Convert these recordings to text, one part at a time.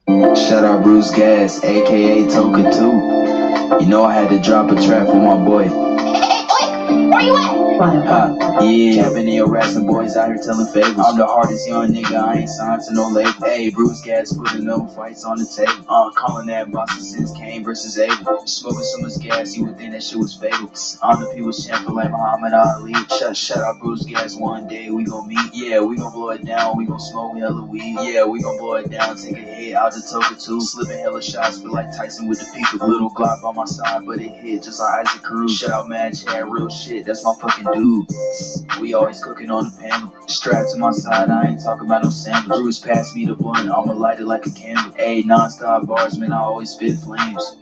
Shout out BruceGas, aka Toka 2. You know I had to drop a trap for my boy. Hey, where you at? Yeah, capping and harassing boys out here telling favors. I'm the hardest young nigga, I ain't signed to no label. Hey, BruceGas putting no fights on the table. Calling that boxing since Kane versus Abel. Smoking so much gas, you would think that shit was fatal. I'm the people's champion like Muhammad Ali. Shut out BruceGas, one day we gon' meet. Yeah, we gon' blow it down, we gon' smoke hella weed. Yeah, we gon' blow it down, take a hit out the Toka 2. Slipping hella shots, feel like Tyson with the peak. A little Glock on my side, but it hit just like Isaac Cruz. Shout out Mad Chad, real shit, that's my fucking dude. We always cooking on the panel. Strapped to my side, I ain't talking about no sandwich. Bruce passed me the blunt, I'ma light it like a candle. Ayy, non-stop bars, man, I always spit flames.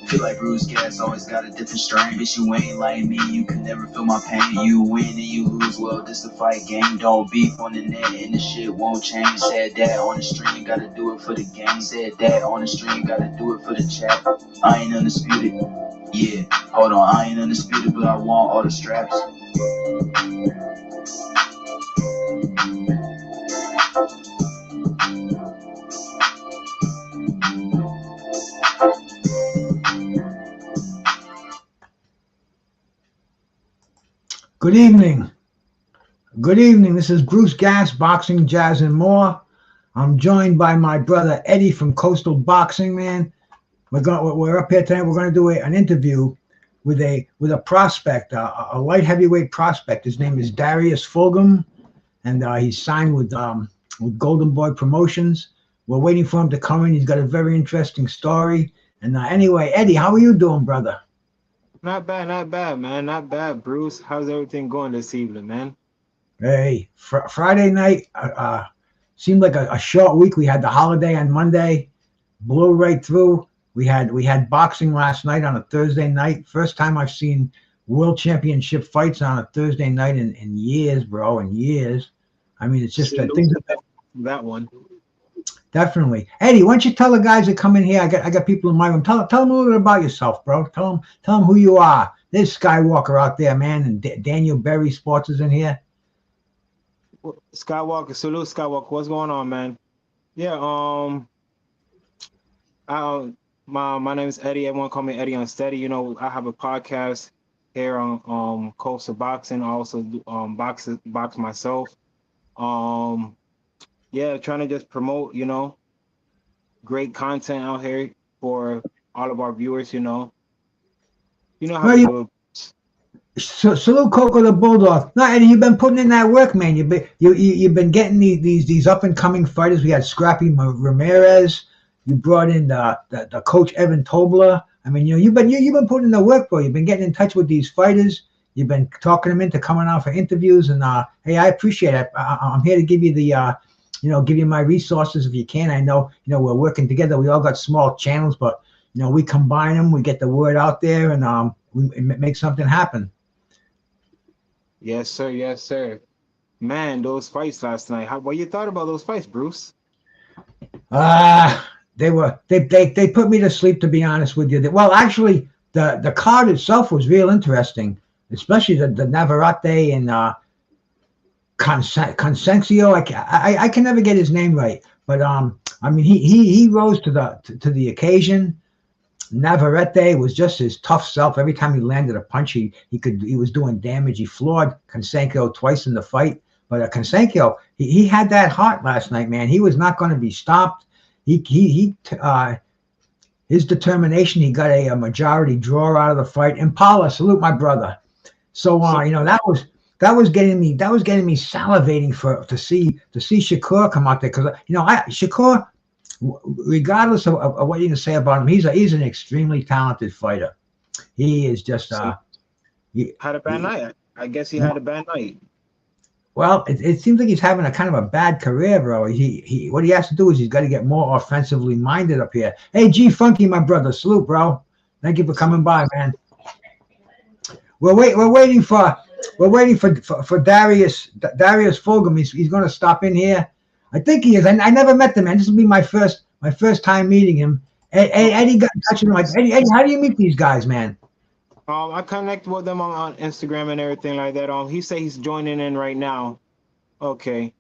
Feel like BruceGas always got a different strain. Bitch, you ain't like me, you can never feel my pain. You win and you lose, well, this the fight game. Don't beef on the net and the shit won't change. Said that on the stream, gotta do it for the game. Said that on the stream, gotta do it for the chat. I ain't undisputed, yeah, hold on, I ain't undisputed, but I want all the straps. Good evening. Good evening. This is BruceGas, Boxing, Jazz, and More. I'm joined by my brother Eddie from Coastal Boxing, man. We're up here tonight. We're going to do an interview with a prospect, a light heavyweight prospect. His name is Darius Fulghum, and he's signed with Golden Boy Promotions. We're waiting for him to come in. He's got a very interesting story. And anyway, Eddie, how are you doing, brother? Not bad, man. Not bad, Bruce. How's everything going this evening, man? Hey, Friday night seemed like a short week. We had the holiday on Monday, blew right through. We had boxing last night on a Thursday night. First time I've seen world championship fights on a Thursday night in years, bro, in years. I mean, it's just things. That one. Definitely. Eddie, why don't you tell the guys that come in here? I got people in my room. Tell them a little bit about yourself, bro. Tell them who you are. There's Skywalker out there, man, and Daniel Berry Sports is in here. Skywalker, salute Skywalker. What's going on, man? Yeah, my name is Eddie. Everyone call me Eddie Unsteady. You know, I have a podcast here on Coastal Boxing. I also do box myself. Yeah, trying to just promote, you know, great content out here for all of our viewers, you know. You know how to do it. Salute Coco the Bulldog. No, Eddie, you've been putting in that work, man. You've been getting these up and coming fighters. We had Scrappy Ramirez. You brought in the coach Evan Tobler. I mean, you've been putting in the work, bro. You've been getting in touch with these fighters. You've been talking them into coming out for interviews, and hey, I appreciate it. I'm here to give you the give you my resources if you can. I know, we're working together. We all got small channels, but, we combine them. We get the word out there, and we make something happen. Yes, sir. Yes, sir. Man, those fights last night. What you thought about those fights, Bruce? They put me to sleep, to be honest with you. Well, actually, the card itself was real interesting, especially the Navarrete and Consencio. I can never get his name right, but I mean he rose to the occasion. Navarrete was just his tough self. Every time he landed a punch, he was doing damage. He floored Consencio twice in the fight, but Consencio he had that heart last night, man. He was not going to be stopped. His determination. He got a majority draw out of the fight. Impala, salute my brother. So that was getting me salivating to see Shakur come out there, because Shakur, regardless of what you can say about him, he's an extremely talented fighter. He is just had a bad night. I guess he had a bad night. Well, it seems like he's having a kind of a bad career, bro. He what he has to do is he's got to get more offensively minded up here. Hey, G Funky, my brother, salute, bro. Thank you for coming by, man. We're waiting for Darius Fulghum. He's going to stop in here. I think he is. I never met the man. This will be my first time meeting him. Eddie got in touch with him. Like, Eddie, how do you meet these guys, man? I connect with them on Instagram and everything like that. He say he's joining in right now. Okay,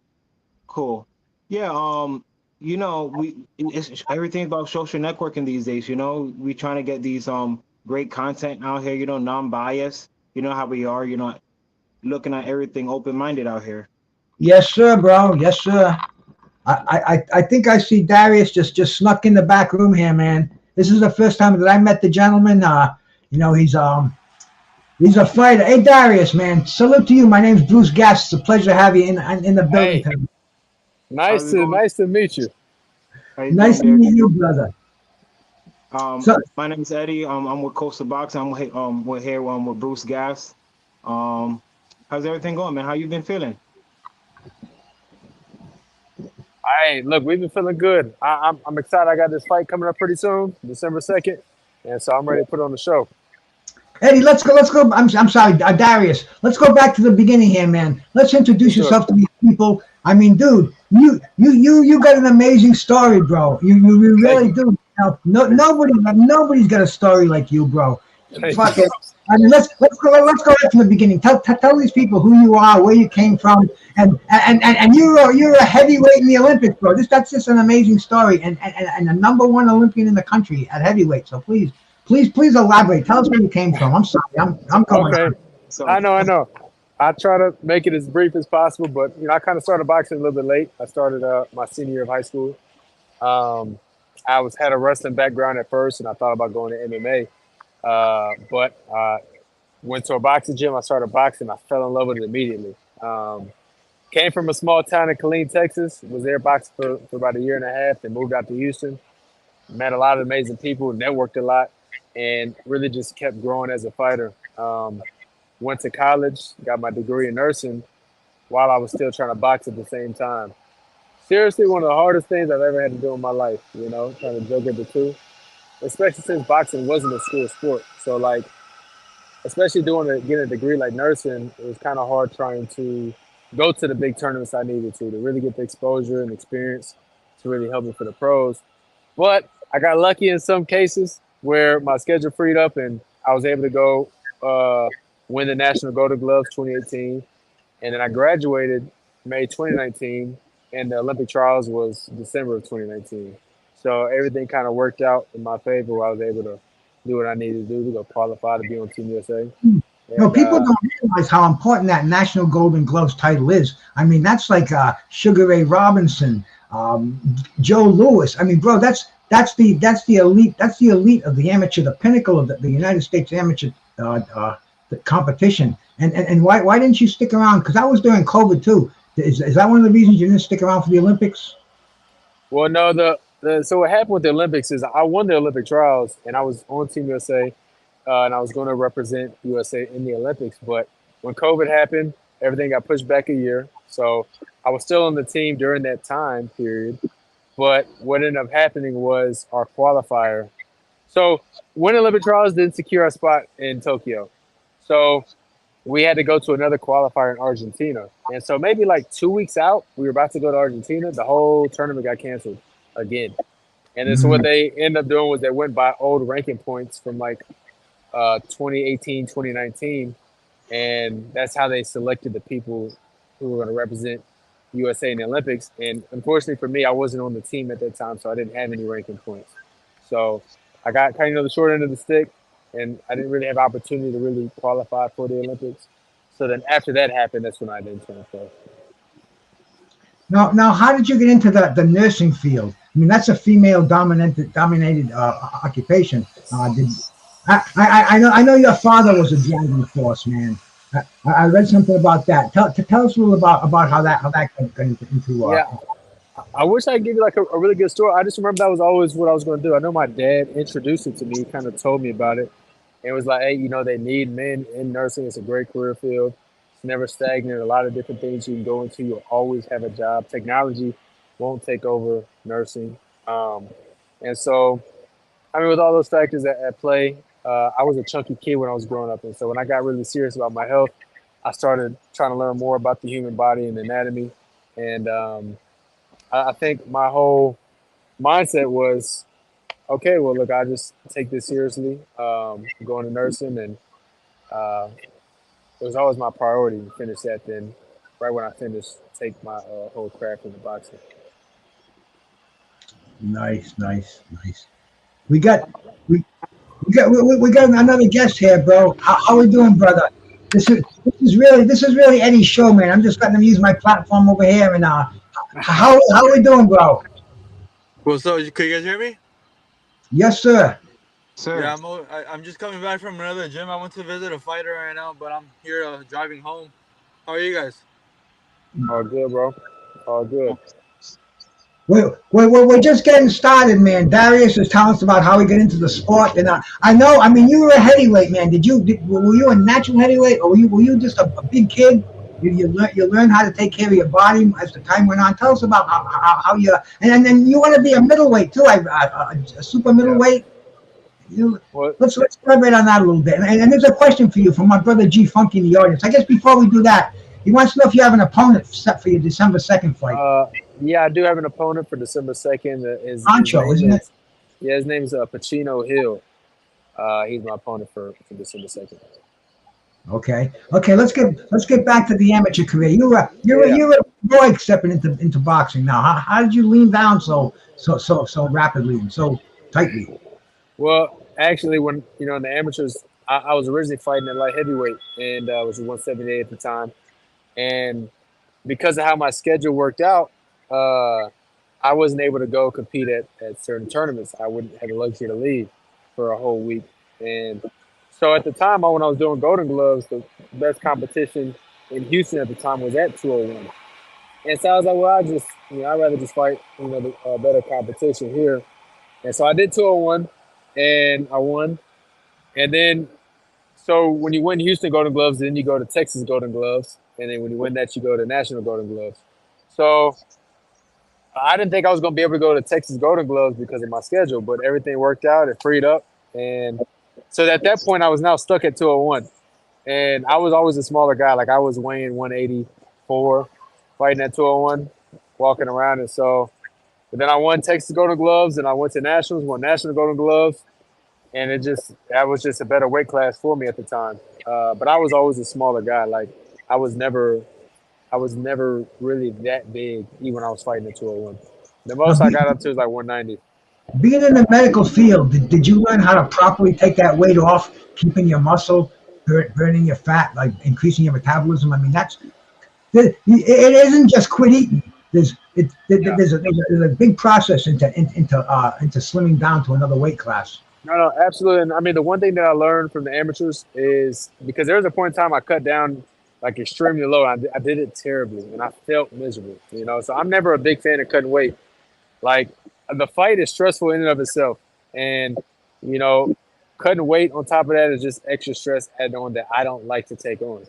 cool. Yeah. It's everything about social networking these days. We trying to get these great content out here. Non-biased. You know how we are. Looking at everything open-minded out here. Yes, sir, bro. Yes, sir. I think I see Darius just snuck in the back room here, man. This is the first time that I met the gentleman. He's a fighter. Hey, Darius, man. Salute to you. My name's BruceGas. It's a pleasure to have you in the building Hey, tonight. How's it going? nice to meet you. How you Nice doing to there? meet you, brother. So, My name is Eddie. I'm with Coastal Boxing. We're here with Bruce Gas. Um, how's everything going, man? How you been feeling? Hey, look, we've been feeling good. I'm excited. I got this fight coming up pretty soon, December 2nd, and so I'm ready to put on the show. Eddie, let's go. Let's go. I'm sorry, Darius. Let's go back to the beginning here, man. Let's For introduce sure. yourself to these people. I mean, dude, you got an amazing story, bro. You Thank really you. do. Thank you. Nobody's got a story like you, bro. Thank you. Fuck it. I mean, let's go right from the beginning. Tell these people who you are, where you came from, and you're a heavyweight in the Olympics, bro. That's just an amazing story, and a number one Olympian in the country at heavyweight. So please elaborate. Tell us where you came from. I'm sorry, I'm going Okay, on. So, I know. I try to make it as brief as possible, but I kind of started boxing a little bit late. I started my senior year of high school. Um, I was had a wrestling background at first, and I thought about going to MMA. But went to a boxing gym. I started boxing. I fell in love with it immediately. Came from a small town in Killeen, Texas. Was there boxing for about a year and a half. Then moved out to Houston. Met a lot of amazing people. Networked a lot, and really just kept growing as a fighter. Went to college. Got my degree in nursing while I was still trying to box at the same time. Seriously, one of the hardest things I've ever had to do in my life. Trying to juggle the two, especially since boxing wasn't a school sport. So like, especially getting a degree like nursing, it was kind of hard trying to go to the big tournaments I needed to really get the exposure and experience to really help me for the pros. But I got lucky in some cases where my schedule freed up and I was able to go win the National Golden Gloves 2018, and then I graduated May 2019, and the Olympic trials was December of 2019. So everything kind of worked out in my favor where I was able to do what I needed to do to go qualify to be on Team USA. No, And people don't realize how important that National Golden Gloves title is. I mean, that's like Sugar Ray Robinson, Joe Louis. I mean, bro, that's the elite. That's the elite of the amateur, the pinnacle of the United States amateur the competition. And why didn't you stick around? Because I was during COVID too. Is that one of the reasons you didn't stick around for the Olympics? well, no, so what happened with the Olympics is I won the Olympic trials and I was on Team USA, and I was going to represent USA in the Olympics. But when COVID happened, everything got pushed back a year. So I was still on the team during that time period. But what ended up happening was our qualifier. So winning Olympic trials didn't secure our spot in Tokyo. So we had to go to another qualifier in Argentina. And so maybe like 2 weeks out, we were about to go to Argentina. The whole tournament got canceled again. And then so what Mm. they ended up doing was they went by old ranking points from like 2018, 2019. And that's how they selected the people who were going to represent USA in the Olympics. And unfortunately for me, I wasn't on the team at that time, so I didn't have any ranking points. So I got kind of the short end of the stick, and I didn't really have opportunity to really qualify for the Olympics. So then after that happened, that's when I then turned pro. Now, how did you get into the nursing field? I mean, that's a female dominated occupation. I know your father was a driving force, man. I read something about that. Tell us a little about how that got into Yeah, I wish I could give you like a really good story. I just remember that was always what I was going to do. I know my dad introduced it to me, kind of told me about it. And it was like, hey, they need men in nursing. It's a great career field. It's never stagnant. A lot of different things you can go into. You'll always have a job. Technology won't take over nursing. Um, and so, I mean, with all those factors at play, I was a chunky kid when I was growing up. And so when I got really serious about my health, I started trying to learn more about the human body and anatomy. And I think my whole mindset was, okay, well, look, I just take this seriously, going to nursing, and It was always my priority to finish that. Then, right when I finished, take my whole craft into boxing. Nice, nice, nice. We got we, we got another guest here, bro. How we doing, brother? This is really Eddie's show, man. I'm just letting him use my platform over here, and how we doing, bro? What's up? Could you guys hear me? Yes, sir. Yeah, Sir. I'm just coming back from another gym. I went to visit a fighter right now, but I'm here driving home. How are you guys? All good, bro. All good. We're just getting started, man. Darius is telling us about how he got into the sport, and I know. I mean, you were a heavyweight, man. Were you a natural heavyweight, or were you just a big kid? You learn how to take care of your body as the time went on. Tell us about how you and then you want to be a middleweight too, a super Yeah. middleweight. You, What? let's elaborate on that a little bit. And there's a question for you from my brother G Funky in the audience. I guess before we do that, he wants to know if you have an opponent set for your December 2nd fight. Yeah, I do have an opponent for December 2nd. His Ancho, name isn't it? is his name is Pacino Hill. He's my opponent for December 2nd. Okay. Let's get back to the amateur career. Yeah. You're a boy stepping into boxing now. How did you lean down so rapidly and so tightly? Well, actually, when in the amateurs, I was originally fighting at light heavyweight, and was 178 at the time. And because of how my schedule worked out, uh, I wasn't able to go compete at certain tournaments. I wouldn't have the luxury to leave for a whole week. And so at the time, when I was doing Golden Gloves, the best competition in Houston at the time was at 201. And so I was like, well, I'd rather just fight, the better competition here. And so I did 201, and I won. And then, so when you win Houston Golden Gloves, then you go to Texas Golden Gloves. And then when you win that, you go to National Golden Gloves. So I didn't think I was going to be able to go to Texas Golden Gloves because of my schedule, but everything worked out. It freed up. And so at that point, I was now stuck at 201. And I was always a smaller guy. Like I was weighing 184, fighting at 201, walking around. And so, but then I won Texas Golden Gloves, and I went to Nationals, won National Golden Gloves. And that was just a better weight class for me at the time. But I was always a smaller guy. Like I was never really that big, even when I was fighting at 201. The Now, most I got up to was like 190. being in the medical field, did you learn how to properly take that weight off, keeping your muscle, burning your fat, like increasing your metabolism? I mean, it isn't just quit eating. Yeah. There's a big process into slimming down to another weight class. No, absolutely. And I mean, the one thing that I learned from the amateurs is because there was a point in time I cut down like extremely low. I did it terribly, and I felt miserable. So I'm never a big fan of cutting weight. Like the fight is stressful in and of itself, and you know, cutting weight on top of that is just extra stress added on that I don't like to take on.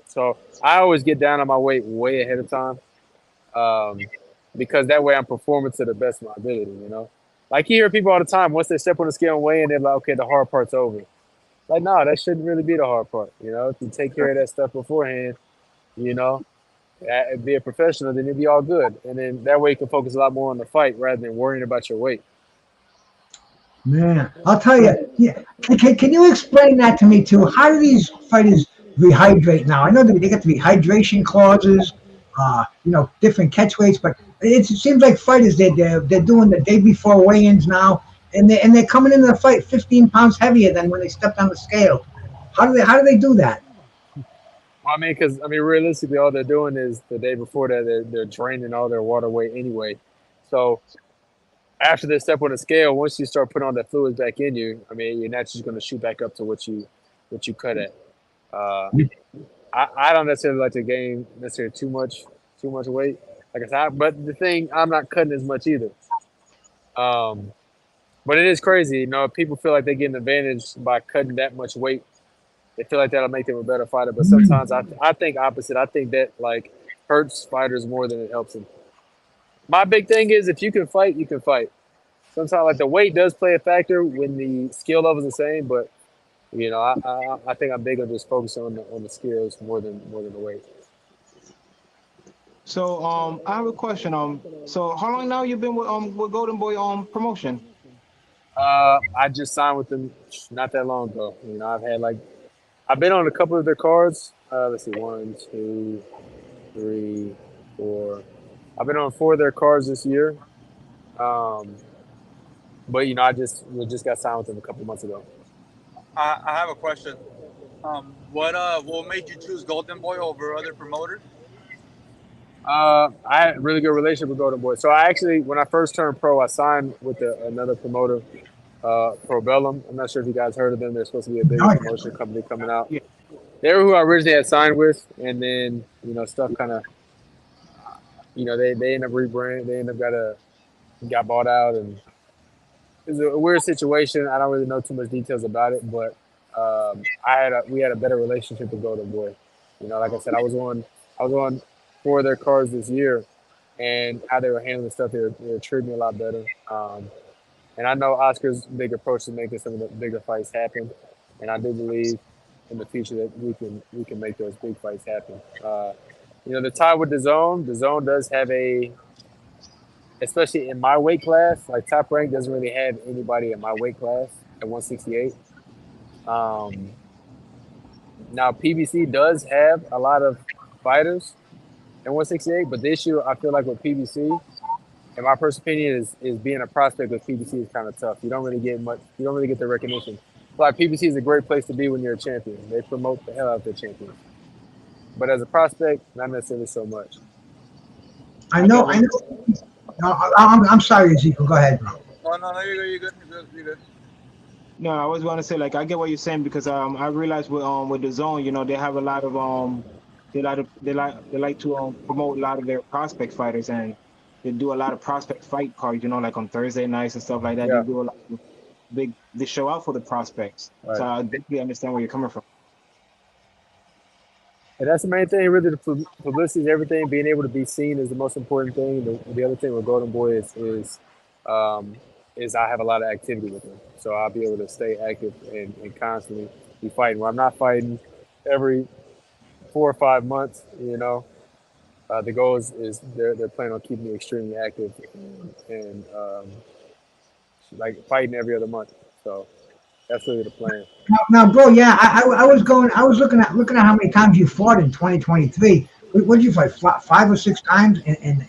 So I always get down on my weight way ahead of time, um, because that way I'm performing to the best of my ability. Like you hear people all the time once they step on the scale and weigh in, they're like, okay, the hard part's over. Like, no, that shouldn't really be the hard part. If you take care of that stuff beforehand, you know, be a professional, then it'd be all good. And then that way you can focus a lot more on the fight rather than worrying about your weight. Man, I'll tell you. Yeah, can you explain that to me too? How do these fighters rehydrate now? I know that they get the rehydration clauses, different catch weights, but it seems like fighters they're doing the day before weigh-ins now, and they're coming into the fight 15 pounds heavier than when they stepped on the scale. How do they do that? Well, because realistically, all they're doing is the day before that they're draining all their water weight anyway. So after they step on the scale, once you start putting all that fluids back in you, you're naturally going to shoot back up to what you cut at. Uh, I don't necessarily like to gain necessarily too much weight. Like I said, but the thing, I'm not cutting as much either. Um, but it is crazy, people feel like they get an advantage by cutting that much weight. They feel like that'll make them a better fighter. But sometimes I think opposite. I think that like hurts fighters more than it helps them. My big thing is if you can fight, you can fight. Sometimes like the weight does play a factor when the skill level is the same, but I think I'm big on just focusing on the skills more than the weight. So I have a question. So how long now you been with Golden Boy promotion? I just signed with them not that long ago. I've had like I've been on a couple of their cards. Let's see, 1, 2, 3, 4. I've been on 4 of their cards this year. But we just got signed with them a couple months ago. I have a question. What made you choose Golden Boy over other promoters? I had a really good relationship with Golden Boy. So I actually, when I first turned pro, I signed with another promoter, Probellum. I'm not sure if you guys heard of them. They're supposed to be a bigger Oh, yeah. promotion company coming out. Yeah. They were who I originally had signed with, and then stuff kind of, they ended up rebranding. They ended up got bought out, and it was a weird situation. I don't really know too much details about it, but we had a better relationship with Golden Boy. Like I said, I was on 4 of their cards this year, and how they were handling stuff, they were treating me a lot better. And I know Oscar's big approach to making some of the bigger fights happen, and I do believe in the future that we can make those big fights happen. The tie with the zone does have especially in my weight class, like Top Rank doesn't really have anybody in my weight class at 168. Now PBC does have a lot of fighters at 168, but the issue I feel like with PBC, in my personal opinion, is being a prospect with PBC is kind of tough. You don't really get much. You don't really get the recognition. Like PBC is a great place to be when you're a champion. They promote the hell out of their champions. But as a prospect, not necessarily so much. I know. No, I'm sorry, Ezekiel. Go ahead, bro. Oh no, you're good. You're good. No, I was going to say, like, I get what you're saying, because I realized with the zone, they have a lot of they like to promote a lot of their prospect fighters, and they do a lot of prospect fight cards, like on Thursday nights and stuff like that. Yeah. They do a lot of they show out for the prospects. Right. So I definitely understand where you're coming from. And that's the main thing, really. The publicity is everything. Being able to be seen is the most important thing. The other thing with Golden Boy is I have a lot of activity with them, so I'll be able to stay active and constantly be fighting. Where I'm not fighting every 4 or 5 months, the goal is they're planning on keeping me extremely active and like fighting every other month. So that's really the plan. Now, bro, yeah, I was looking at how many times you fought in 2023. What did you fight? 5 or 6 times in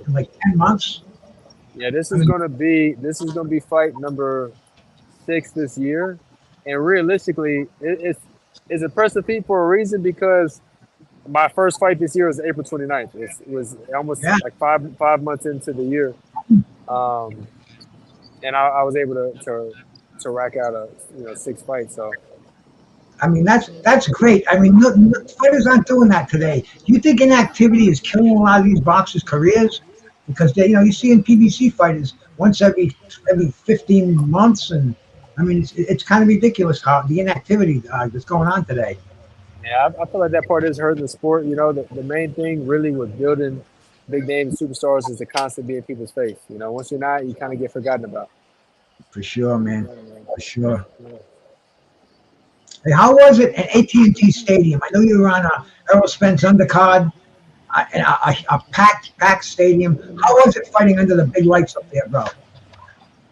like 10 months? Yeah, this is gonna be fight number 6 this year, and realistically, it's a impressive feat for a reason, because my first fight this year was April 29th. It was almost like five months into the year, and I was able to rack out 6 fights. So I mean, that's great. I mean, look, fighters aren't doing that today. Do you think inactivity is killing a lot of these boxers' careers? Because you see in PBC fighters once every 15 months, and I mean, it's kind of ridiculous how the inactivity that's going on today. yeah, I feel like that part is hurting the sport. The main thing really with building big name superstars is to constantly be in people's face. Once you're not, you kind of get forgotten about. For sure, man. For sure. Hey, how was it at AT&T Stadium? I know you were on Errol Spence undercard, a packed stadium. How was it fighting under the big lights up there, bro?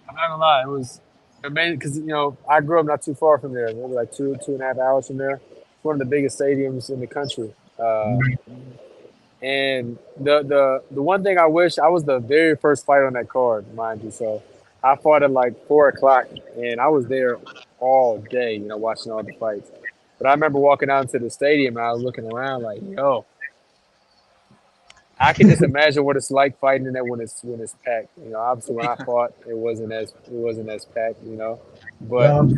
I'm not gonna lie, it was amazing because I grew up not too far from there, maybe like 2.5 hours from there. It's one of the biggest stadiums in the country. And the one thing I wish, I was the very first fight on that card, mind you. So I fought at like 4:00, and I was there all day, watching all the fights. But I remember walking out into the stadium, and I was looking around like, yo, I can just imagine what it's like fighting in there when it's packed. Obviously when I fought, it wasn't as packed, But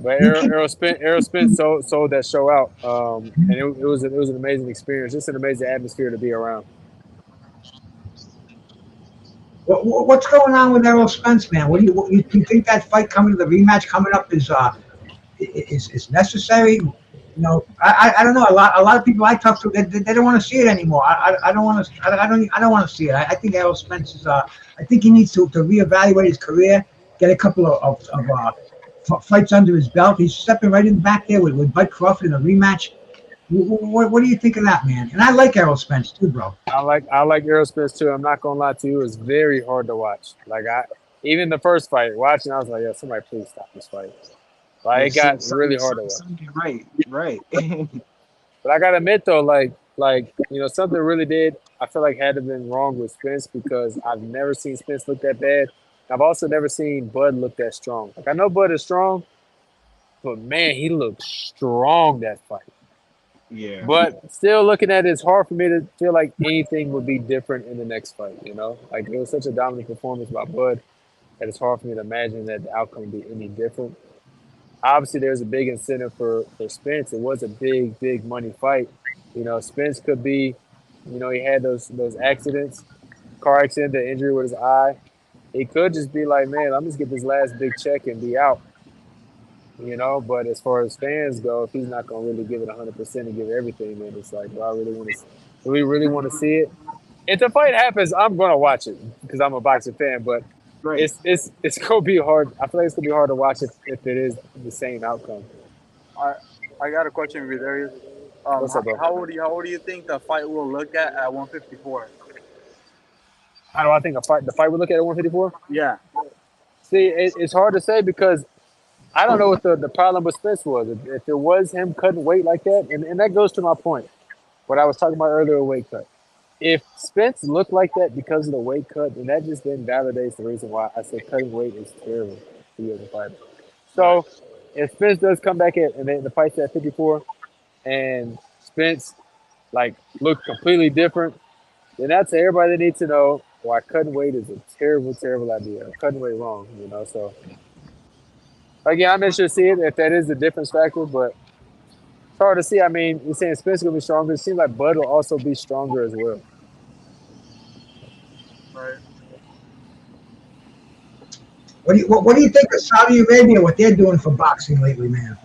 Errol Spence sold that show out, and it was an amazing experience, just an amazing atmosphere to be around. What's going on with Errol Spence, man? Do you think that fight the rematch coming up is necessary? I don't know. A lot of people I talk to, they don't want to see it anymore. I don't want to see it. I think Errol Spence is. I think he needs to reevaluate his career, get a couple of fights under his belt. He's stepping right in back there with Bud Crawford in a rematch. What do you think of that, man? And I like Errol Spence too, bro. I like Errol Spence too. I'm not gonna lie to you, it was very hard to watch. Like even the first fight, watching, I was like, yeah, somebody please stop this fight. Like it It's got something, really hard to watch. something right, right. But I gotta admit though, like something really did. I feel like had to been wrong with Spence because I've never seen Spence look that bad. I've also never seen Bud look that strong. Like I know Bud is strong, but man, he looked strong that fight. Yeah, But still looking at it, it's hard for me to feel like anything would be different in the next fight, Like it was such a dominant performance by Bud that it's hard for me to imagine that the outcome would be any different. Obviously there's a big incentive for Spence. It was a big money fight. Spence could be, he had those accidents, car accident, the injury with his eye. He could just be like, man, I'm just get this last big check and be out. But as far as fans go, if he's not gonna really give it 100% and give everything, then it's like, do we really want to see it? If the fight happens, I'm gonna watch it because I'm a boxing fan. But right. it's gonna be hard. I feel like it's gonna be hard to watch if it is the same outcome. I I got a question for you, Darius. What's up, bro? How old do you think the fight will look at 154? How do I think the fight we look at 154? Yeah. See, it's hard to say because I don't know what the problem with Spence was. If it was him cutting weight like that, and that goes to my point, what I was talking about earlier, weight cut. If Spence looked like that because of the weight cut, then that just then validates the reason why I said cutting weight is terrible for you as a fighter. Right. So if Spence does come back in and then the fight's at 54 and Spence like looked completely different, then that's everybody that needs to know why cutting weight is a terrible idea. Cutting weight wrong, So again, I'm interested to see it if that is the difference factor, but it's hard to see. I mean, you're saying Spence gonna be stronger. It seems like Bud will also be stronger as well. Right. What do you think of Saudi Arabia? What they're doing for boxing lately, man?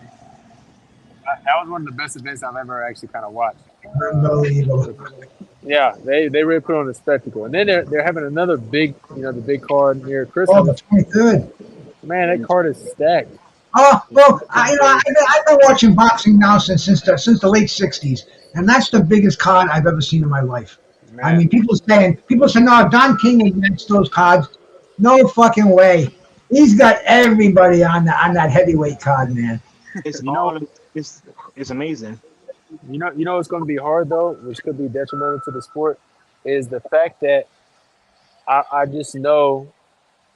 That was one of the best events I've ever actually kind of watched. Unbelievable. Yeah, they really put on a spectacle, and then they're having another big, the big card near Oh, the Christmas. 23rd. Man, that card is stacked. Oh, well, I've been watching boxing now since the late '60s, and that's the biggest card I've ever seen in my life. Man, I mean, people say, no, Don King against those cards. No fucking way. He's got everybody on that heavyweight card, man. It's you know, all it's amazing. what's going to be hard though, which could be detrimental to the sport, is the fact that I just know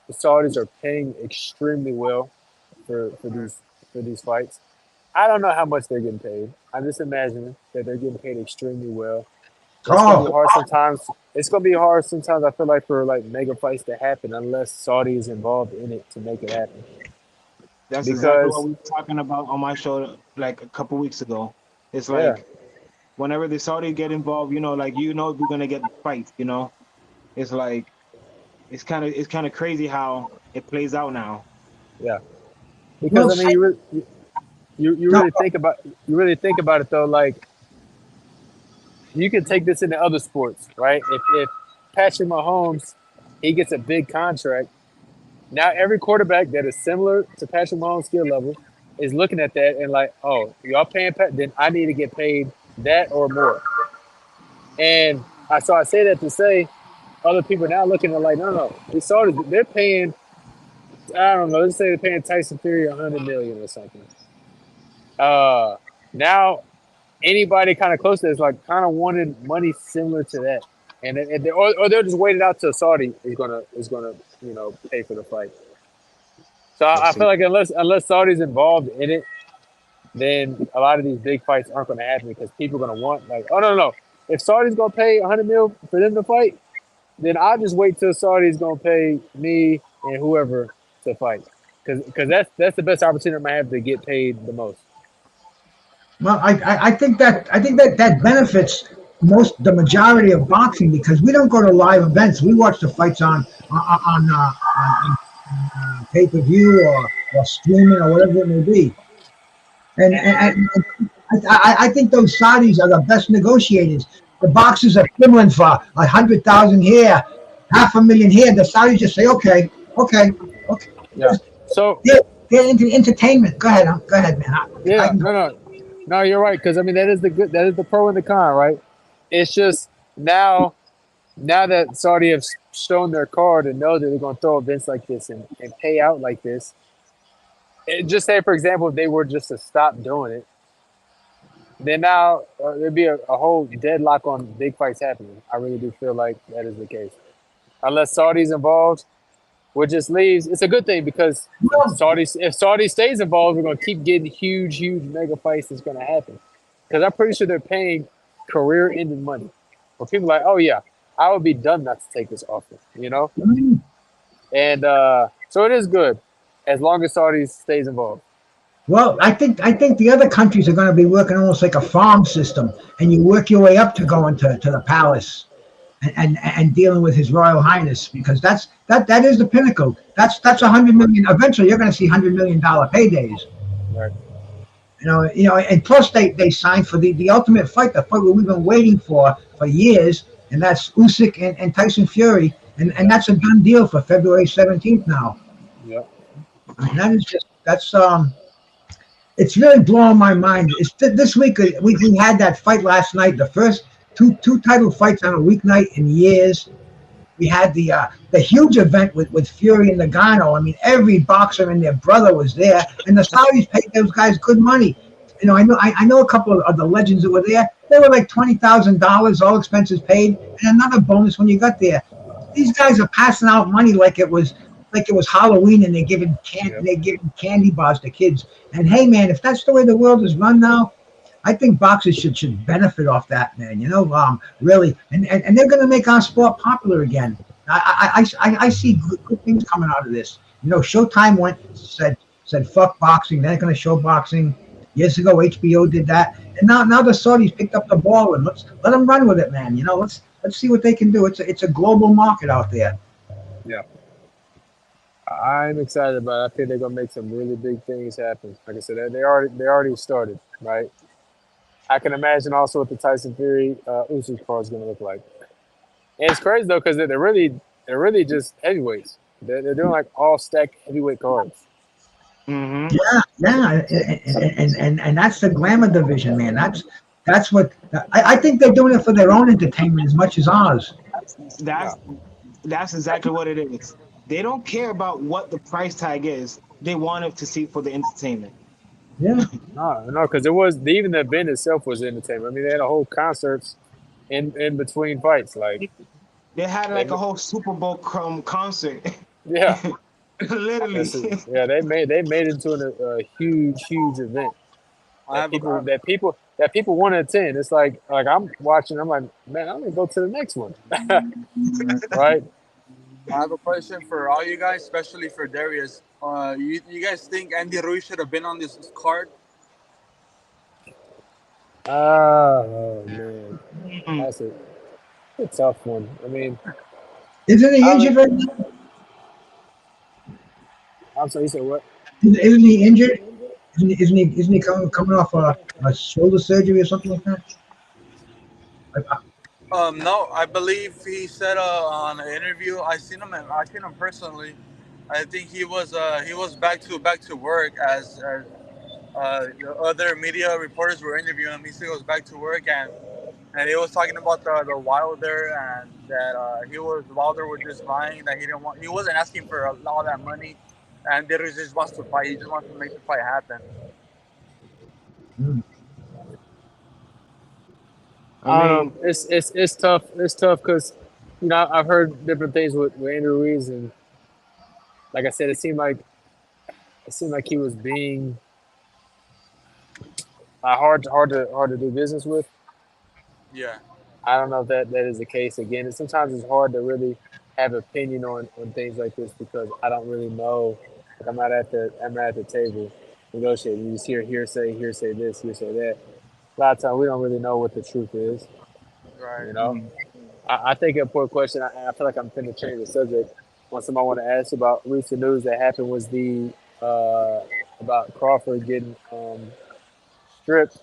the Saudis are paying extremely well for these fights. I don't know how much they're getting paid. I'm just imagining that they're getting paid extremely well. It's gonna be Oh, hard sometimes. It's gonna be hard sometimes. I feel like for like mega fights to happen, unless Saudi is involved in it to make it happen. That's exactly what Because we were talking about on my show like a couple weeks ago. It's yeah, like whenever the Saudi get involved, like we're gonna get the fight. It's like it's kind of crazy how it plays out now. yeah. Because well, I mean, you no, really think about it though. Like you can take this into other sports, right? If Patrick Mahomes he gets a big contract, now every quarterback that is similar to Patrick Mahomes' skill level is looking at that and like, oh, y'all paying Pat, then I need to get paid that or more. And I say that to say other people now looking at like, no. We saw this, they're paying, I don't know, let's say they're paying Tyson Fury 100 million or something. Now anybody kind of close to this like kind of wanted money similar to that. Or they'll just wait it out till Saudi is gonna pay for the fight. So I That's feel it. like unless Saudi's involved in it, then a lot of these big fights aren't going to happen because people are going to want like, oh no. If Saudi's going to pay 100 mil for them to fight, then I'll just wait till Saudi's going to pay me and whoever to fight because that's the best opportunity I might have to get paid the most. well, I think that benefits the majority of boxing because we don't go to live events. We watch the fights on pay per view or streaming or whatever it may be. And I think those Saudis are the best negotiators. The boxers are fiddling for 100,000 here, 500,000 here. The Saudis just say, okay. Yeah. So Get into entertainment. Go ahead, man. I yeah, can go. no, you're right because I mean that is the pro and the con, right? It's just now that Saudi have shown their card and know that they're going to throw events like this and pay out like this, just say, for example, if they were just to stop doing it, then now there'd be a whole deadlock on big fights happening. I really do feel like that is the case. Unless Saudi's involved, which just leaves, it's a good thing because Well, If Saudi stays involved, we're going to keep getting huge mega fights that's going to happen. Because I'm pretty sure they're paying career-ending money. Where people are like, oh yeah, I would be dumb not to take this offer, you know? And so it is good as long as Saudi stays involved. well, I think the other countries are going to be working almost like a farm system, and you work your way up to going to the palace and dealing with His Royal Highness, because that is the pinnacle. That's 100 million. Eventually, you're going to see $100 million paydays. Right. And plus they signed for the ultimate fight, the fight we've been waiting for years, and that's Usyk and Tyson Fury, and that's a done deal for February 17th now. Yeah. And that is it's really blowing my mind. This week we had that fight last night, the first two title fights on a weeknight in years. We had the huge event with Fury and Nagano. I mean, every boxer and their brother was there, and the Saudis paid those guys good money. I know a couple of the legends that were there. They were like $20,000, all expenses paid, and another bonus when you got there. These guys are passing out money like it was Halloween, and they're giving candy bars to kids. And hey, man, if that's the way the world is run now, I think boxers should benefit off that, man. Really, and they're going to make our sport popular again. I see good things coming out of this. Showtime said fuck boxing. They're going to show boxing. Years ago, HBO did that, and now the Saudis picked up the ball, and let them run with it, man. Let's see what they can do. It's a global market out there. Yeah. I'm excited about it. I think they're gonna make some really big things happen. Like I said, they already started, right? I can imagine also what the Tyson Fury Usyk card is gonna look like. And it's crazy though, because they're really just heavyweights. They're doing like all stacked heavyweight cards. Mm-hmm. Yeah, and that's the glamour division, man. That's what I think they're doing it for their own entertainment as much as ours. That's exactly what it is. They don't care about what the price tag is. They want it to see for the entertainment. Yeah. No, because even the event itself was entertainment. I mean, they had a whole concerts in between fights. Like They had like a whole Super Bowl concert. yeah, Literally. they made it into a huge event that people want to attend. It's like I'm watching. I'm like, man, I'm gonna go to the next one, right? I have a question for all you guys, especially for Darius. You guys think Andy Ruiz should have been on this card? Oh man, that's a tough one. I mean, Isn't he injured right now? I'm sorry, you said what? Isn't he injured? Isn't he coming off a shoulder surgery or something like that? No, I believe he said on an interview. I seen him personally. I think he was back to work as the other media reporters were interviewing him. He said he was back to work and he was talking about the Wilder and that Wilder was just lying that he wasn't asking for all that money, and Darius just wants to fight. He just wants to make the fight happen. I don't know. It's tough. It's tough because I've heard different things with Andrew Ruiz, and like I said, it seemed like he was being hard to do business with. Yeah. I don't know if that is the case. Again, sometimes it's hard to really have an opinion on things like this because I don't really know. Like I'm not at the table negotiating. You just hear hearsay this, hearsay that. A lot of times we don't really know what the truth is. Right. I think an important question. I feel like I'm going to change the subject. One something I want to ask about recent news that happened was the about Crawford getting stripped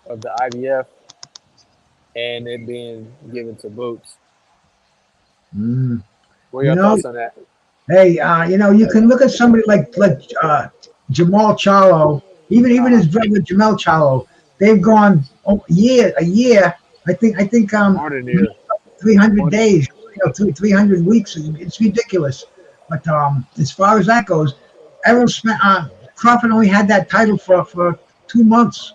of the IVF and it being given to Boots. What are your thoughts on that? Hey, you can look at somebody like Jamal Charlo, even his brother Jamel Charlo. They've gone a year. I think More than a year. 300 days, 300 weeks. It's ridiculous. But as far as that goes, Errol Crawford only had that title for 2 months,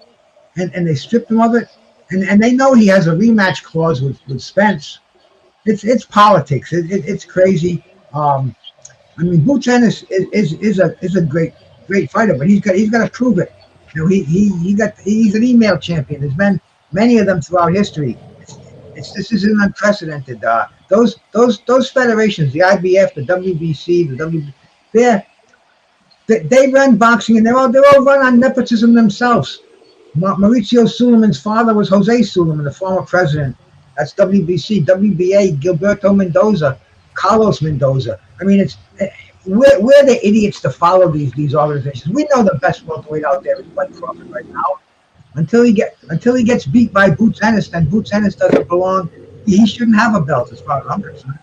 and they stripped him of it, and they know he has a rematch clause with Spence. It's politics. It's crazy. I mean, Boots Ennis is a great fighter, but he's got to prove it. You know, he's an email champion. There's been many of them throughout history. This is an unprecedented. Those federations, the IBF, the WBC, the WB, they run boxing, and they're all run on nepotism themselves. Mauricio Suleiman's father was Jose Suleiman, the former president. That's WBC, WBA, Gilberto Mendoza, Carlos Mendoza. I mean, we're the idiots to follow these organizations. We know the best welterweight out there is Bud Crawford right now. Until he gets beat by Boots Ennis, then Boots Ennis doesn't belong. He shouldn't have a belt, as far as I'm concerned.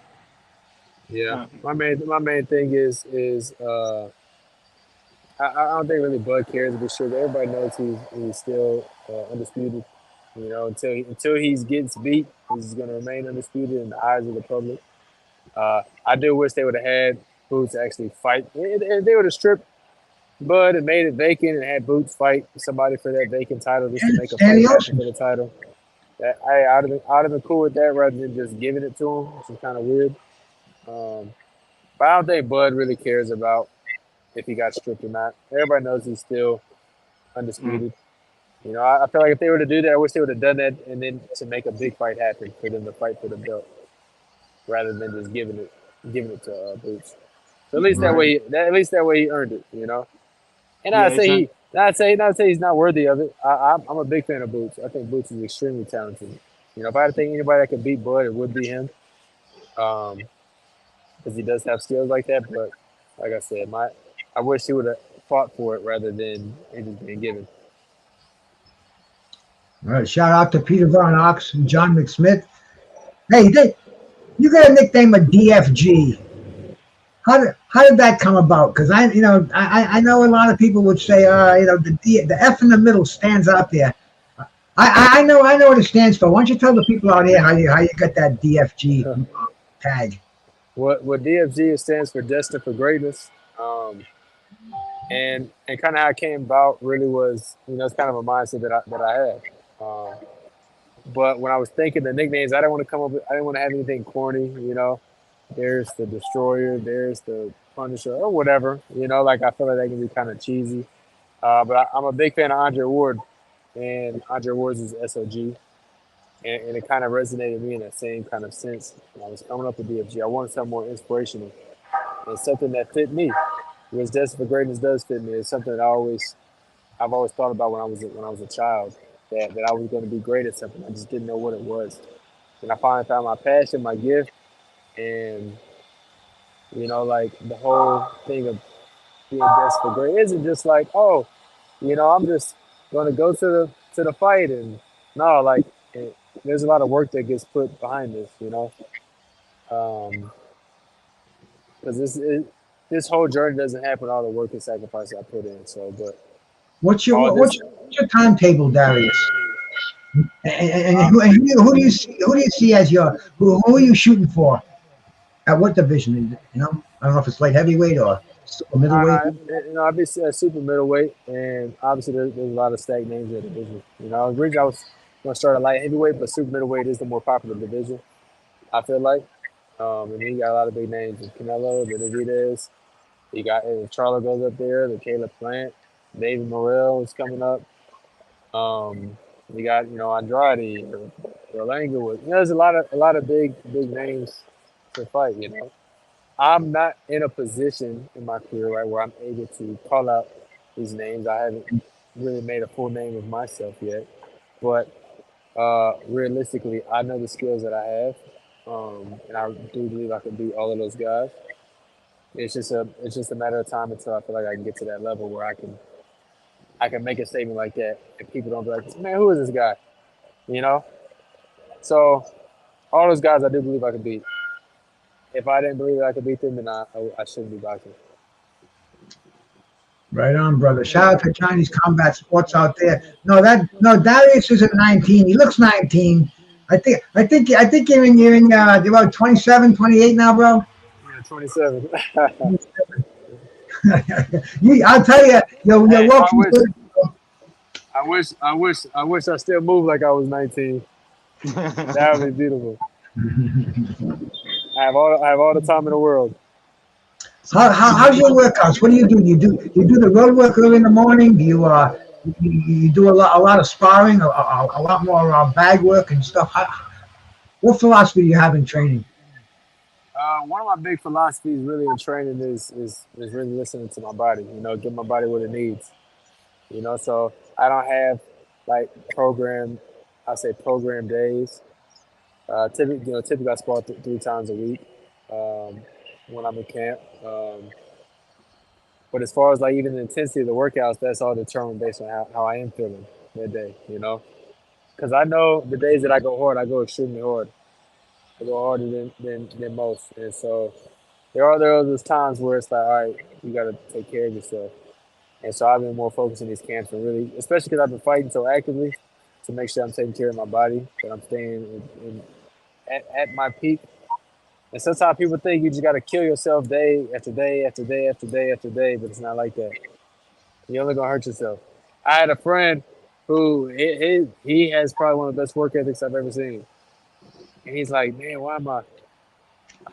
Yeah, my main thing is I don't think really Bud cares to be sure. Everybody knows he's still undisputed. You know, until he gets beat, he's going to remain undisputed in the eyes of the public. I do wish they would have had Boots actually fight. If they would have stripped Bud and made it vacant and had Boots fight somebody for that vacant title just to make a fight happen for the title. I'd have been cool with that rather than just giving it to him, which is kind of weird. But I don't think Bud really cares about if he got stripped or not. Everybody knows he's still undisputed. You know, I feel like if they were to do that, I wish they would have done that and then to make a big fight happen for them to fight for the belt rather than just giving it to Boots. So at least that way he earned it, you know. And not say he's not worthy of it. I'm a big fan of Boots. I think Boots is extremely talented. You know, if I had to think anybody that could beat Bud, it would be him. Because he does have skills like that. But like I said, I wish he would have fought for it rather than it just being given. All right, shout out to Peter Von Ox and John McSmith. Hey, you got a nickname of DFG. How did that come about? Because I know a lot of people would say, the F in the middle stands out there. I know what it stands for. Why don't you tell the people out here how you got that DFG tag? What DFG stands for Destined for Greatness. And kind of how it came about really was, it's kind of a mindset that I had. But when I was thinking the nicknames, I didn't want to have anything corny, There's the Destroyer, there's the Punisher, or whatever, like I feel like that can be kind of cheesy. But I'm a big fan of Andre Ward, and Andre Ward's is SOG. And it kind of resonated with me in that same kind of sense. When I was coming up with DFG, I wanted something more inspirational and something that fit me. Because Destined for Greatness does fit me. It's something that I've always thought about when I was a child, that I was going to be great at something. I just didn't know what it was. And I finally found my passion, my gift, and like the whole thing of being destined for great isn't just like, I'm just going to go to the fight, and no, like there's a lot of work that gets put behind this, because this whole journey doesn't happen with all the work and sacrifice I put in. So, but what's your timetable, Darius? And who do you see as who are you shooting for? At what division? I don't know if it's light heavyweight or middleweight. I'd be super middleweight, and obviously there's a lot of stacked names in the division. Originally I was going to start at light heavyweight, but super middleweight is the more popular division, I feel like. And then you got a lot of big names: the Canelo, the Benavidez. You got Charlo goes up there, the Caleb Plant, David Morrell is coming up. You got Andrade, Erlanger. There's a lot of big names to fight. I'm not in a position in my career right where I'm able to call out these names. I haven't really made a full name of myself yet, but realistically, I know the skills that I have, and I do believe I can beat all of those guys. It's just a matter of time until I feel like I can get to that level where I can make a statement like that, and people don't be like, "Man, who is this guy?" So all those guys, I do believe I can beat. If I didn't believe that I could beat them, then I shouldn't be boxing. Right on, brother. Shout out to Chinese Combat Sports out there. No, Darius isn't 19. He looks 19. I think you're in about 27, 28 now, bro. Yeah, 27. I'll tell you, your Hey, walking. I wish I still moved like I was 19. That would be beautiful. I have all the time in the world. How's your workouts? What do you do? You do the road work early in the morning? Do you do a lot of sparring, a lot more bag work and stuff? What philosophy do you have in training? One of my big philosophies really in training is really listening to my body. You know, give my body what it needs. You know, so I don't have like I say program days. Typically I spar 3 times a week when I'm in camp. But as far as like even the intensity of the workouts, that's all determined based on how I am feeling that day. You know, because I know the days that I go hard, I go extremely hard. I go harder than most, and so there are those times where it's like, all right, you got to take care of yourself. And so I've been more focused in these camps and really, especially because I've been fighting so actively, to make sure I'm taking care of my body, that I'm staying at my peak. And sometimes people think you just got to kill yourself day after day after day after day after day, but it's not like that. You're only gonna hurt yourself. I had a friend who he has probably one of the best work ethics I've ever seen, and he's like, "Man, why am I?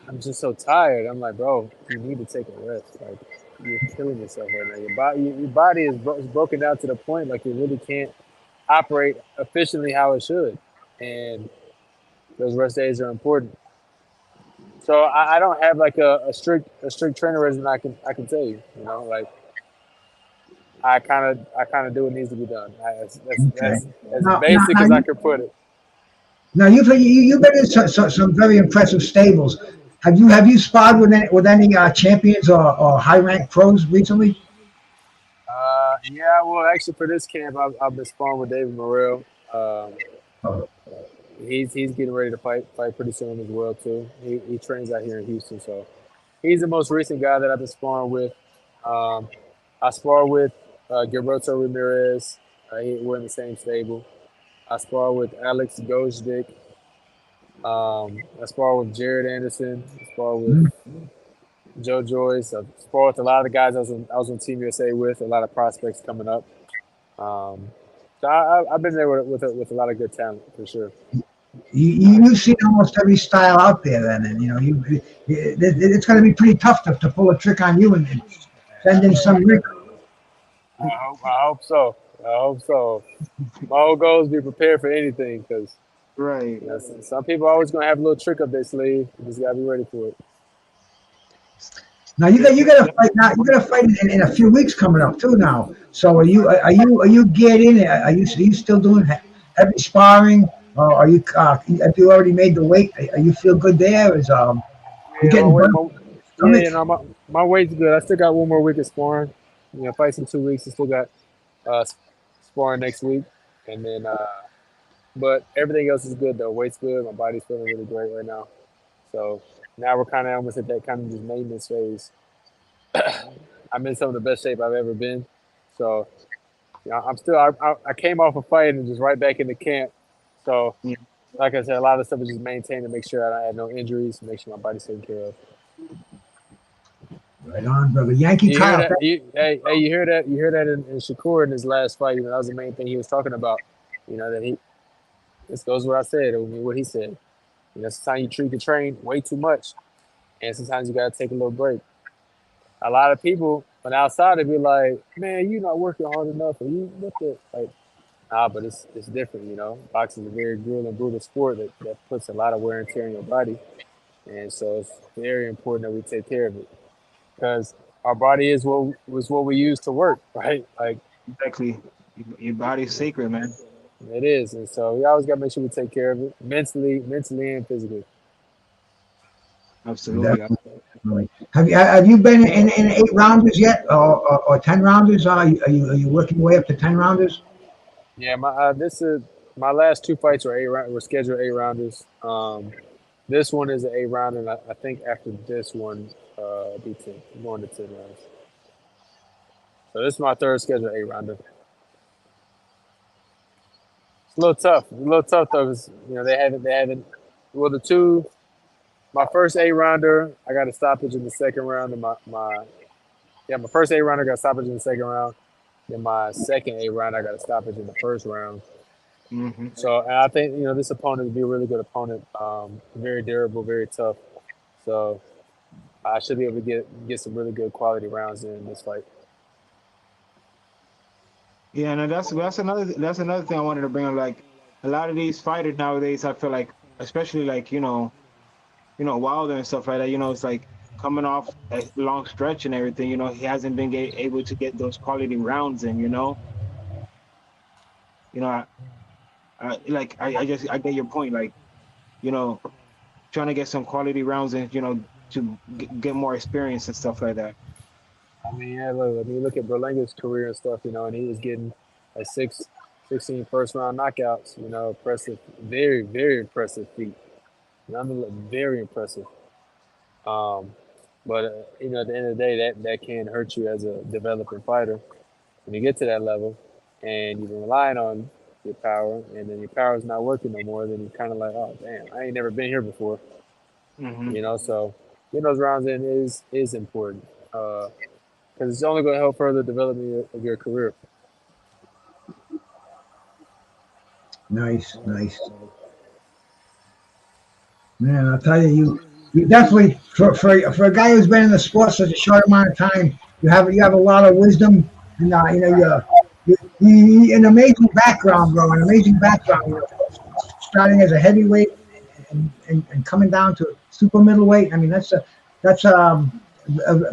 I'm just so tired." I'm like, "Bro, you need to take a rest. Like, you're killing yourself right now. Your body is broken down to the point like it really can't operate efficiently how it should, and those rest days are important." So I don't have like a strict training regimen I can tell you. You know, like I kind of do what needs to be done. Okay. That's as Now, now, basic now, as I you, could put it. now you've been in some very impressive stables. Have you sparred with any champions or high ranked pros recently? Yeah, well, actually, for this camp, I've been sparring with David Morrell. Um, Oh, he's getting ready to fight pretty soon as well too. He trains out here in Houston, so he's the most recent guy that I've been sparring with. Um, I spar with Gilberto Ramirez. We're in the same stable. I spar with Alex Gojdik. I spar with Jared Anderson. I spar with mm. Joe Joyce. I spar with a lot of the guys I was on Team USA with. A lot of prospects coming up. Um, so I've been there with a lot of good talent for sure. You've seen almost every style out there, then, and it's going to be pretty tough to pull a trick on you and send in some Rick. I hope so. I hope so. My whole goal is be prepared for anything because Right. some people are always gonna have a little trick up their sleeve. You just gotta be ready for it. Now you got to fight now. You got to fight in a few weeks coming up too. Now, so are you geared in? Are you still doing heavy sparring? Or have you already made the weight? Are you feel good there? Is you Yeah, my getting weight, burnt my stomach? yeah, no, my weight's good. I still got one more week of sparring. Fights in 2 weeks. I still got uh, sparring next week, and then but everything else is good though. Weight's good. My body's feeling really great right now. So now we're kind of almost at that kind of just maintenance phase. I'm in some of the best shape I've ever been. So I'm still. I came off a fight and just right back into camp. So Yeah. like I said, a lot of stuff is just maintained to make sure I have no injuries, make sure my body's taken care of. Right on, brother. Yankee You hear Kyle. that? Hey, you hear that? You hear that in Shakur in his last fight? That was the main thing he was talking about. That he. This goes what I said. I mean, what he said. Sometimes you treat the train way too much, and sometimes you gotta take a little break. A lot of people on the outside they be like, "Man, you're not working hard enough, or you what the like." Ah, but it's different. Boxing is a very grueling, brutal sport that puts a lot of wear and tear on your body, and so it's very important that we take care of it because our body is what we use to work, right? Like Exactly. Your body's sacred, man. it is, and so we always got to make sure we take care of it mentally and physically. Absolutely. Definitely. Have you been in 8 rounders yet, or 10 rounders? Are you working your way up to 10 rounders? Yeah, this is my last two fights were 8 round were scheduled 8 rounders. This one is an 8 rounder, and I think after this one, it'll be 10. I'm going to 10 rounds. So this is my third scheduled 8 rounder. It's a little tough. A little tough though, because they haven't. Well, my first 8 rounder, I got a stoppage in the second round, and my Yeah, my first 8 round I got a stoppage in the second round. Then my second 8 round I got a stoppage in the first round. Hmm. So and I think this opponent would be a really good opponent. Very durable, very tough. So I should be able to get some really good quality rounds in this fight. Yeah, and that's another thing I wanted to bring up. Like a lot of these fighters nowadays, I feel like, especially like Wilder and stuff like that. It's like coming off a long stretch and everything. He hasn't been able to get those quality rounds in. You know, I get your point. Like, you know, trying to get some quality rounds in. To get more experience and stuff like that. I mean, yeah, look, I mean, look at Berlanga's career and stuff, and he was getting a 16 first round knockouts, impressive, very, very impressive feat. Nonetheless, very impressive. Um, but, at the end of the day, that can hurt you as a developing fighter. When you get to that level and you've been relying on your power and then your power's not working no more, then you're kind of like, oh, damn, I ain't never been here before, Hmm. so getting those rounds in is important. Because it's only going to help further development of your career. Nice, nice. Man, I'll tell you, you definitely for a guy who's been in the sport such a short amount of time, you have a lot of wisdom, and you an amazing background, bro, an amazing background. Starting as a heavyweight and coming down to super middleweight. I mean, that's a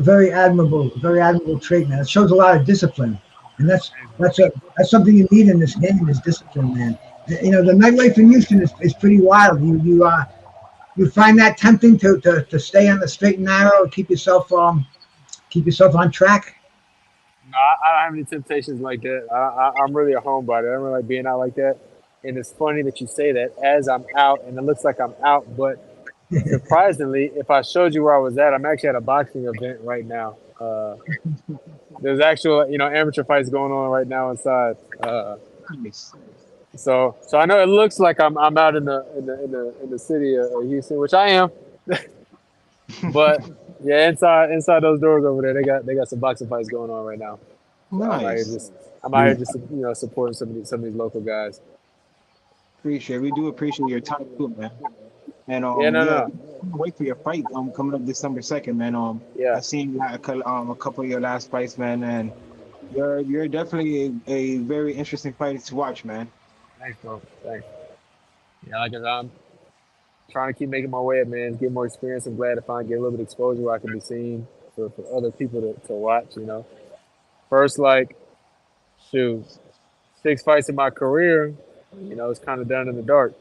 very admirable trait, man. It shows a lot of discipline, and that's something you need in this game is discipline, man. The nightlife in Houston is pretty wild. You find that tempting to stay on the straight and narrow, keep yourself on track. No, I don't have any temptations like that. I'm really a homebody. I don't really like being out like that. And it's funny that you say that as I'm out, and it looks like I'm out. But surprisingly, if I showed you where I was at, I'm actually at a boxing event right now. There's actual, amateur fights going on right now inside. Nice. So I know it looks like I'm out in the city of Houston, which I am. But yeah, inside those doors over there, they got some boxing fights going on right now. So Nice. I'm out here just supporting some of these local guys. We do appreciate your time too, man. And Yeah, no, yeah, no, can't wait for your fight coming up December 2nd, man. I yeah. seen a couple of your last fights, man, and you're definitely a very interesting fighter to watch, man. Thanks, bro. Thanks. Yeah, like I said, I'm trying to keep making my way up, man. Get more experience. I'm glad to finally get a little bit of exposure where I can be seen for other people to watch. First, like, shoot, 6 fights in my career, it's kind of done in the dark.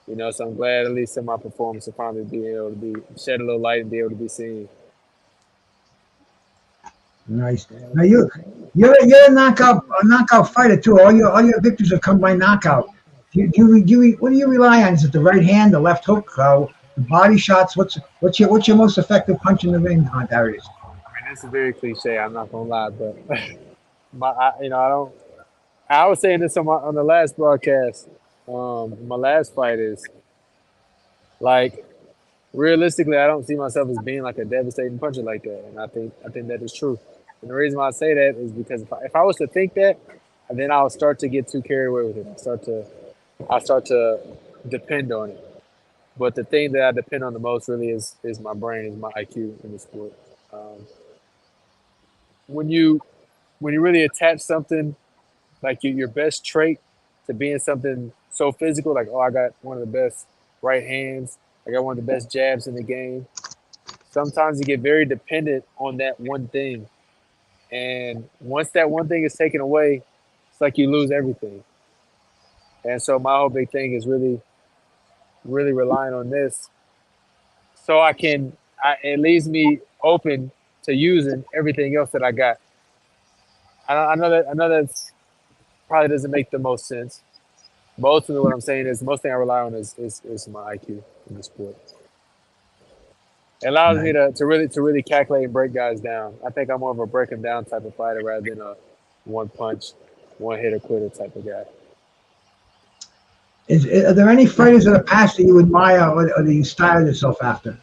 So I'm glad at least in my performance to finally be able to be shed a little light and be able to be seen. Nice. Now you're a knockout fighter too. All your victories have come by knockout. What do you rely on? Is it the right hand, the left hook, the body shots? What's your most effective punch in the ring, Darius? I mean, this is very cliche. I'm not gonna lie, but I don't. I was saying this on the last broadcast. My last fight is like realistically, I don't see myself as being like a devastating puncher like that, and I think that is true. And the reason why I say that is because if I was to think that, then I'll start to get too carried away with it. I start to depend on it. But the thing that I depend on the most really is my brain, is my IQ in the sport. Um, when you when you really attach something like your best trait to being something so physical, like, oh, I got one of the best right hands, I got one of the best jabs in the game. Sometimes you get very dependent on that one thing, and once that one thing is taken away, it's like you lose everything. And so my whole big thing is really, really relying on this, so it leaves me open to using everything else that I got. I know that's probably doesn't make the most sense. But ultimately, what I'm saying is the most thing I rely on is my IQ in the sport. It allows me Nice. to really calculate and break guys down. I think I'm more of a break them down type of fighter rather than a one punch, one hitter quitter type of guy. Are there any fighters of the past that you admire or that you style yourself after?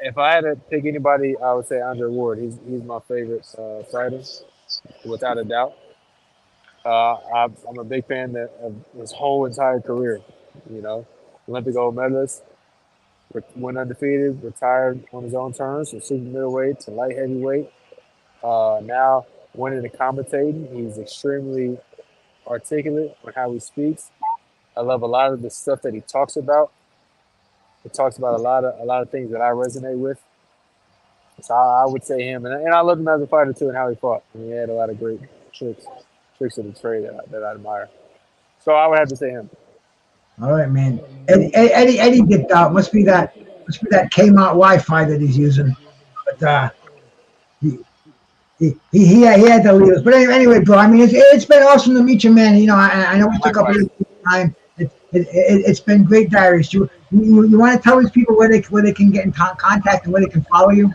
If I had to pick anybody, I would say Andre Ward. He's my favorite fighter, without a doubt. I'm a big fan of his whole entire career. You know, Olympic gold medalist, went undefeated, retired on his own terms from super middleweight to light heavyweight. Now winning and commentating, he's extremely articulate on how he speaks. I love a lot of the stuff that he talks about. He talks about a lot of things that I resonate with. So I would say him, and I love him as a fighter too, and how he fought. I mean, he had a lot of great tricks of the trade that I admire. So I would have to say him. All right, man. Eddie dipped out. Must be that Kmart Wi-Fi that he's using. But he, he had to leave us. But anyway, bro. I mean, it's been awesome to meet you, man. You know, I know we took up a little time. It's been great, Darius. You want to tell these people where they can get in contact and where they can follow you?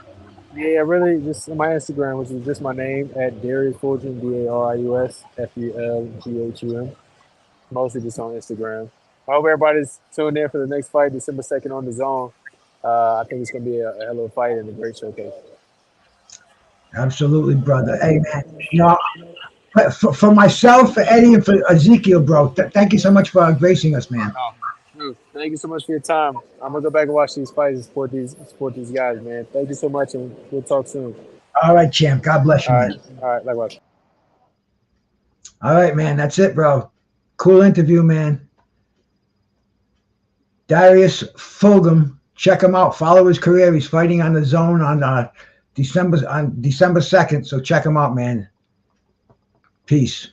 Yeah, really, just my Instagram, which is just my name at Darius Fulghum, Darius Fulghum. Mostly just on Instagram. I hope everybody's tuned in for the next fight, December 2nd on the Zone. I think it's going to be a hell of a fight and a great showcase. Absolutely, brother. Hey, man. You know, for myself, for Eddie, and for Ezekiel, bro. Thank you so much for gracing us, man. Thank you so much for your time. I'm gonna go back and watch these fights and support these guys, man. Thank you so much, and we'll talk soon. All right, champ. God bless you, man. All right, likewise. All right, man. That's it, bro. Cool interview, man. Darius Fulghum. Check him out. Follow his career. He's fighting on the Zone on December 2nd. So check him out, man. Peace.